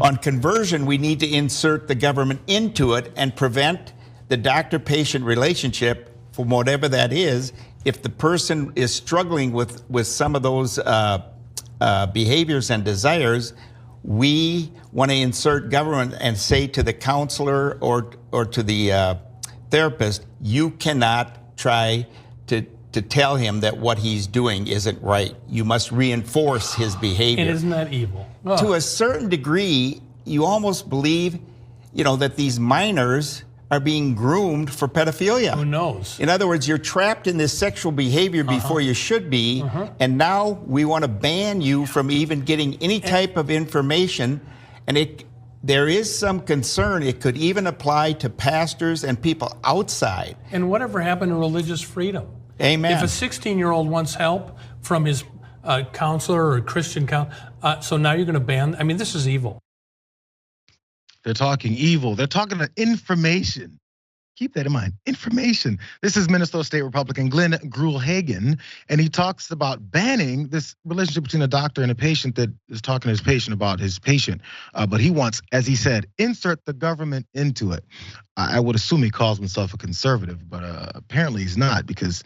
On conversion, we need to insert the government into it and prevent the doctor-patient relationship from whatever that is. If the person is struggling with some of those behaviors and desires, we want to insert government and say to the counselor or to the therapist, you cannot try to tell him that what he's doing isn't right. You must reinforce his behavior. And isn't that evil? Oh. To a certain degree, you almost believe, that these minors are being groomed for pedophilia. Who knows? In other words, you're trapped in this sexual behavior before you should be, and now we want to ban you from even getting any type of information. And there is some concern it could even apply to pastors and people outside. And whatever happened to religious freedom? Amen. If a 16-year-old wants help from his counselor or Christian counselor, so now you're going to ban? I mean, this is evil. They're talking evil. They're talking information. Keep that in mind. Information. This is Minnesota State Republican Glenn Gruhl-Hagen, and he talks about banning this relationship between a doctor and a patient that is talking to his patient about his patient. But he wants, as he said, insert the government into it. I would assume he calls himself a conservative, but apparently he's not, because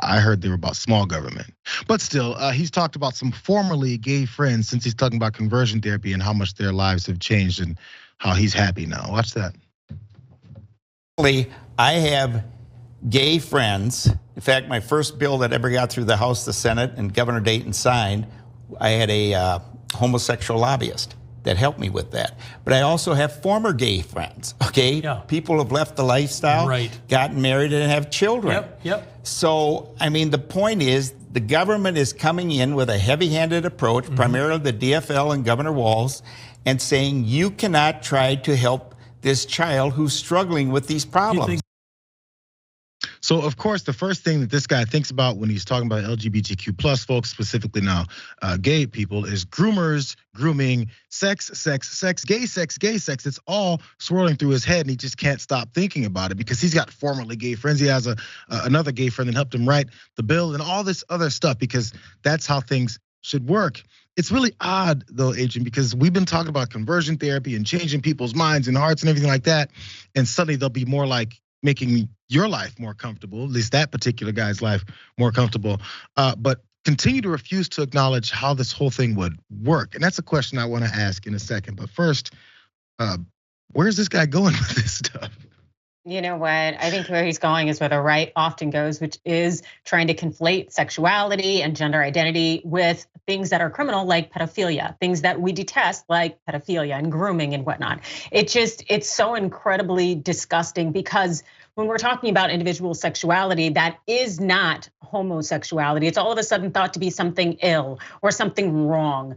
I heard they were about small government. But still, he's talked about some formerly gay friends, since he's talking about conversion therapy and how much their lives have changed and how he's happy now. Watch that. I have gay friends. In fact, my first bill that ever got through the House, the Senate, and Governor Dayton signed, I had a homosexual lobbyist that helped me with that. But I also have former gay friends, okay? Yeah. People have left the lifestyle, gotten married, and have children. Yep. So, I mean, the point is, the government is coming in with a heavy-handed approach, primarily the DFL and Governor Walz, and saying you cannot try to help this child who's struggling with these problems. So, of course, the first thing that this guy thinks about when he's talking about LGBTQ plus folks, specifically now gay people, is groomers, grooming, sex, gay sex. It's all swirling through his head, and he just can't stop thinking about it because he's got formerly gay friends. He has another gay friend that helped him write the bill and all this other stuff, because that's how things should work. It's really odd, though, Adrian, because we've been talking about conversion therapy and changing people's minds and hearts and everything like that, and suddenly they'll be more like making your life more comfortable, at least that particular guy's life more comfortable, but continue to refuse to acknowledge how this whole thing would work. And that's a question I want to ask in a second. But first, where's this guy going with this stuff? You know what? I think where he's going is where the right often goes, which is trying to conflate sexuality and gender identity with things that are criminal, like pedophilia, things that we detest, like pedophilia and grooming and whatnot. It's so incredibly disgusting, because when we're talking about individual sexuality, that is not homosexuality. It's all of a sudden thought to be something ill or something wrong,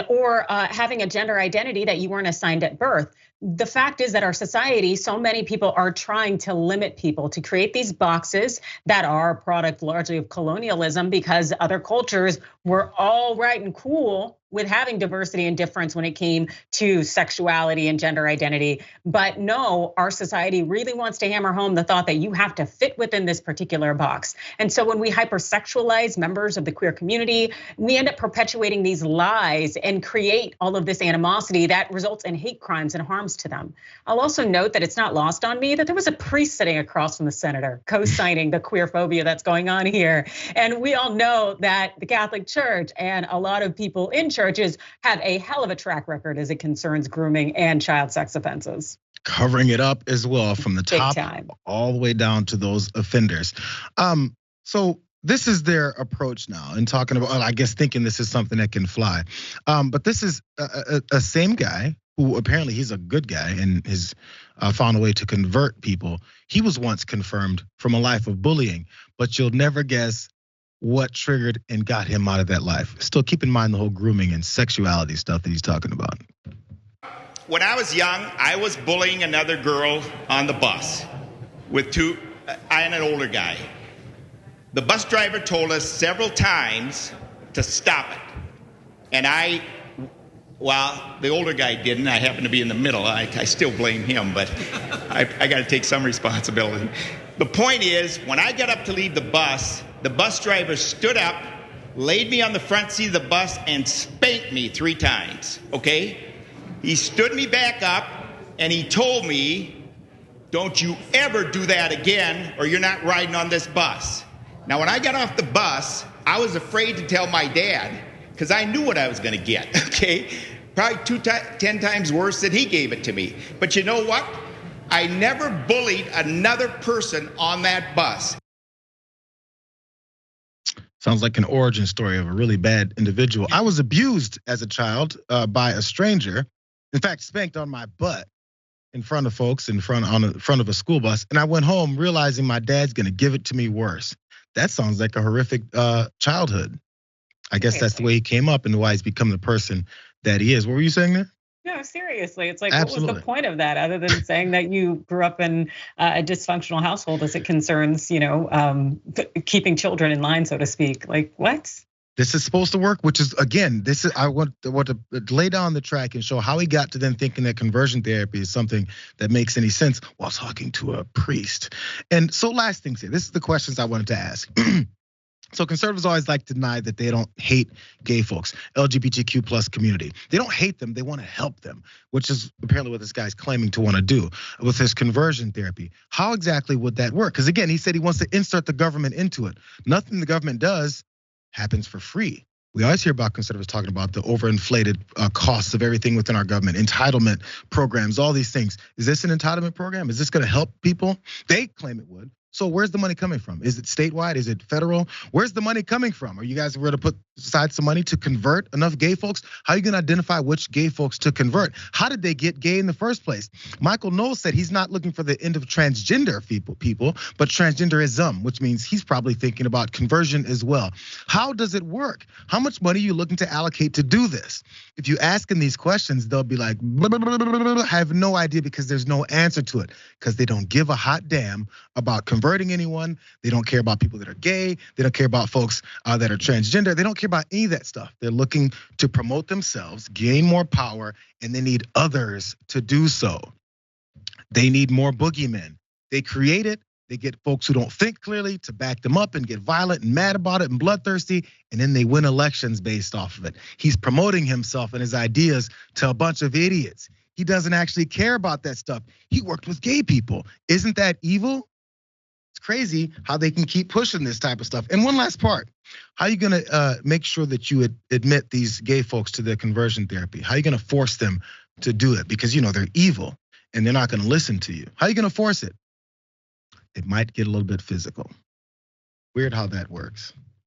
or having a gender identity that you weren't assigned at birth. The fact is that our society, so many people are trying to limit people, to create these boxes that are a product largely of colonialism, because other cultures were all right and cool with having diversity and difference when it came to sexuality and gender identity. But no, our society really wants to hammer home the thought that you have to fit within this particular box. And so when we hypersexualize members of the queer community, we end up perpetuating these lies and create all of this animosity that results in hate crimes and harms to them. I'll also note that it's not lost on me that there was a priest sitting across from the senator co-signing the queer phobia that's going on here. And we all know that the Catholic Church and a lot of people in churches have a hell of a track record as it concerns grooming and child sex offenses. Covering it up as well, from the top all the way down to those offenders. So this is their approach now, in talking about, I guess, thinking this is something that can fly. But this is a same guy who apparently he's a good guy and has found a way to convert people. He was once confirmed from a life of bullying, but you'll never guess what triggered and got him out of that life. Still keep in mind the whole grooming and sexuality stuff that he's talking about. When I was young, I was bullying another girl on the bus with I and an older guy. The bus driver told us several times to stop it. And the older guy didn't. I happened to be in the middle. I still blame him, but I got to take some responsibility. The point is, when I got up to leave the bus driver stood up, laid me on the front seat of the bus, and spanked me 3 times, okay? He stood me back up and he told me, don't you ever do that again or you're not riding on this bus. Now, when I got off the bus, I was afraid to tell my dad because I knew what I was going to get, okay? Probably 10 times worse than he gave it to me. But you know what? I never bullied another person on that bus. Sounds like an origin story of a really bad individual. I was abused as a child by a stranger. In fact, spanked on my butt in front of folks in front of a school bus. And I went home realizing my dad's gonna give it to me worse. That sounds like a horrific childhood. I guess that's the way he came up and why he's become the person that he is. What were you saying there? No, seriously. It's like, Absolutely. what was the point of that other than saying that you grew up in a dysfunctional household as it concerns, keeping children in line, so to speak? Like, what? This is supposed to work, which is, again, I want to lay down the track and show how he got to then thinking that conversion therapy is something that makes any sense while talking to a priest. And so last things here, this is the questions I wanted to ask. So conservatives always like to deny that they don't hate gay folks, LGBTQ plus community. They don't hate them, they want to help them, which is apparently what this guy's claiming to want to do with his conversion therapy. How exactly would that work? Because again, he said he wants to insert the government into it. Nothing the government does happens for free. We always hear about conservatives talking about the overinflated costs of everything within our government, entitlement programs, all these things. Is this an entitlement program? Is this going to help people? They claim it would. So where's the money coming from? Is it statewide? Is it federal? Where's the money coming from? Are you guys ready to put aside some money to convert enough gay folks? How are you gonna identify which gay folks to convert? How did they get gay in the first place? Michael Knowles said he's not looking for the end of transgender people, but transgenderism, which means he's probably thinking about conversion as well. How does it work? How much money are you looking to allocate to do this? If you ask them these questions, they'll be like, blah, blah, blah, blah, blah, blah. I have no idea because there's no answer to it because they don't give a hot damn about converting anyone. They don't care about people that are gay. They don't care about folks that are transgender. They don't care about any of that stuff. They're looking to promote themselves, gain more power, and they need others to do so. They need more boogeymen. They create it. They get folks who don't think clearly to back them up and get violent and mad about it and bloodthirsty, and then they win elections based off of it. He's promoting himself and his ideas to a bunch of idiots. He doesn't actually care about that stuff. He worked with gay people. Isn't that evil? It's crazy how they can keep pushing this type of stuff. And one last part, how are you gonna make sure that you admit these gay folks to their conversion therapy? How are you gonna force them to do it? Because they're evil and they're not gonna listen to you. How are you gonna force it? It might get a little bit physical. Weird how that works.